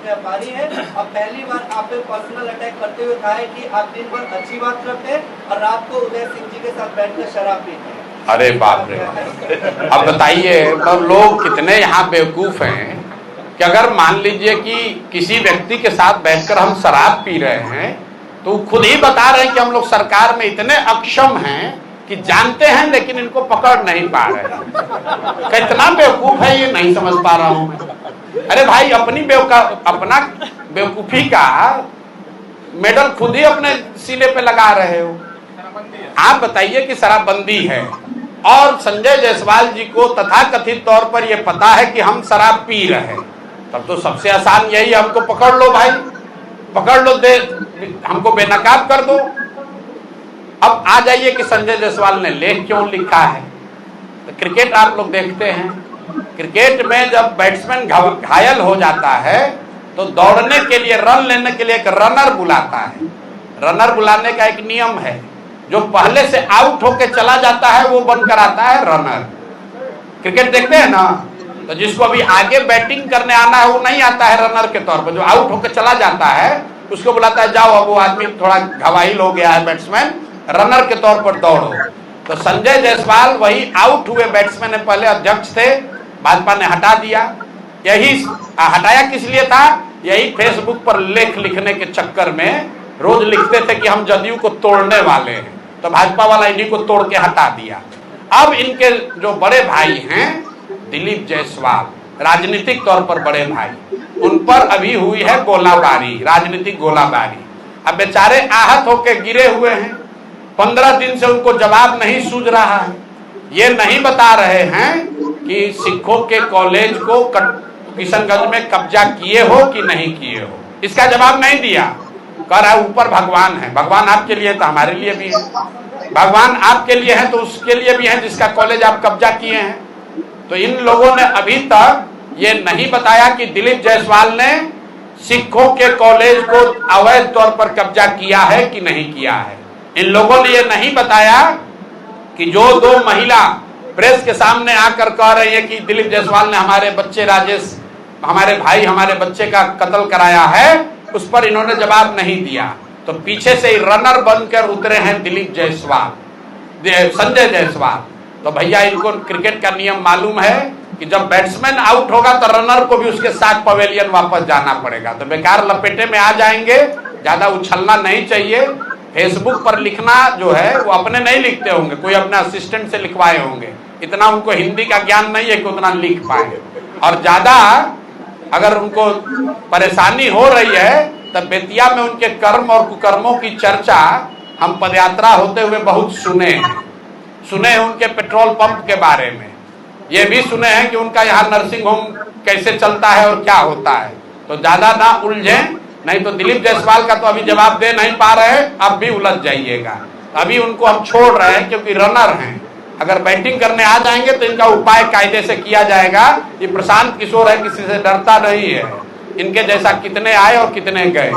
व्यापारी हैं और पहली बार आप पे पर्सनल अटैक करते हुए कहा है कि आप दिन भर अच्छी बात करते हैं और रात को उदय सिंह जी के साथ बैठकर शराब पीते हैं। अरे बाप रे, अब बताइए तो लोग कितने यहाँ बेवकूफ हैं कि अगर मान लीजिए कि किसी व्यक्ति के साथ बैठकर हम शराब पी रहे हैं तो खुद ही बता रहे हैं कि हम लोग सरकार में इतने अक्षम हैं कि जानते हैं लेकिन इनको पकड़ नहीं पा रहे हैं। कितना बेवकूफ है ये नहीं समझ पा रहा हूं मैं। अरे भाई अपना बेवकूफी का मेडल खुद ही अपने सीने पे लगा रहे हो। आप बताइए कि शराबबंदी है और संजय जायसवाल जी को तथाकथित तौर पर यह पता है कि हम शराब पी रहे हैं, तब तो सबसे आसान यही है हमको पकड़ लो भाई, पकड़ लो, दे हमको बेनकाब कर दो। अब आ जाइए कि संजय जायसवाल ने लेख क्यों लिखा है। तो क्रिकेट आप लोग देखते हैं, क्रिकेट में जब बैट्समैन घायल हो जाता है तो दौड़ने के लिए, रन लेने के लिए एक रनर बुलाता है। रनर बुलाने का एक नियम है, जो पहले से आउट होकर चला जाता है वो बनकर आता है रनर। क्रिकेट देखते हैं ना, तो जिसको अभी आगे बैटिंग करने आना है वो नहीं आता है रनर के तौर पर, जो आउट होकर चला जाता है उसको बुलाता है, जाओ अब वो आदमी थोड़ा घायल हो गया है बैट्समैन, रनर के तौर पर दौड़ो। तो संजय जायसवाल वही आउट हुए बैट्समैन पहले अध्यक्ष थे, भाजपा ने हटा दिया। यही हटाया किस लिए था, यही फेसबुक पर लेख लिखने के चक्कर में रोज लिखते थे कि हम जदयू को तोड़ने वाले हैं, तो भाजपा वाला इन्हीं को तोड़ के हटा दिया। अब इनके जो बड़े भाई हैं दिलीप जायसवाल, राजनीतिक तौर पर बड़े भाई, उन पर अभी हुई है गोलाबारी, राजनीतिक गोलाबारी। अब बेचारे आहत होकर गिरे हुए हैं, 15 दिन से उनको जवाब नहीं सूझ रहा है। ये नहीं बता रहे हैं कि सिखों के कॉलेज को किशनगंज में कब्जा किए हो कि नहीं किए हो, इसका जवाब नहीं दिया। कह रहा है ऊपर भगवान है। भगवान आपके लिए तो हमारे लिए भी है, भगवान आपके लिए है तो उसके लिए भी है जिसका कॉलेज आप कब्जा किए हैं। तो इन लोगों ने अभी तक ये नहीं बताया कि दिलीप जायसवाल ने सिखों के कॉलेज को अवैध तौर पर कब्जा किया है कि नहीं किया है। इन लोगों ने ये नहीं बताया कि जो 2 महिला प्रेस के सामने आकर कह रही है कि दिलीप जायसवाल ने हमारे बच्चे राजेश, हमारे भाई, हमारे बच्चे का कत्ल कराया है, उस पर इन्होंने जवाब नहीं दिया। तो पीछे से रनर बनकर उतरे हैं दिलीप जायसवाल, संजय जायसवाल। तो भैया इनको क्रिकेट का नियम मालूम है कि जब बैट्समैन आउट होगा तो रनर को भी उसके साथ पवेलियन वापस जाना पड़ेगा। तो बेकार लपेटे में आ जाएंगे, ज्यादा उछलना नहीं चाहिए। फेसबुक पर लिखना जो है वो अपने नहीं लिखते होंगे, कोई अपने असिस्टेंट से लिखवाए होंगे, इतना उनको हिंदी का ज्ञान नहीं है कि उतना लिख पाए। और ज्यादा अगर उनको परेशानी हो रही है तब बेतिया में उनके कर्म और कुकर्मों की चर्चा हम पदयात्रा होते हुए बहुत सुने हैं उनके पेट्रोल पंप के बारे में, ये भी सुने हैं कि उनका यहाँ नर्सिंग होम कैसे चलता है और क्या होता है। तो ज्यादा ना उलझें, नहीं तो दिलीप जायसवाल का तो अभी जवाब दे नहीं पा रहे हैं, अब भी उलझ जाइएगा। अभी उनको हम छोड़ रहे हैं क्योंकि रनर हैं, अगर बैटिंग करने आ जाएंगे तो इनका उपाय कायदे से किया जाएगा। ये प्रशांत किशोर है, किसी से डरता नहीं है, इनके जैसा कितने आए और कितने गए।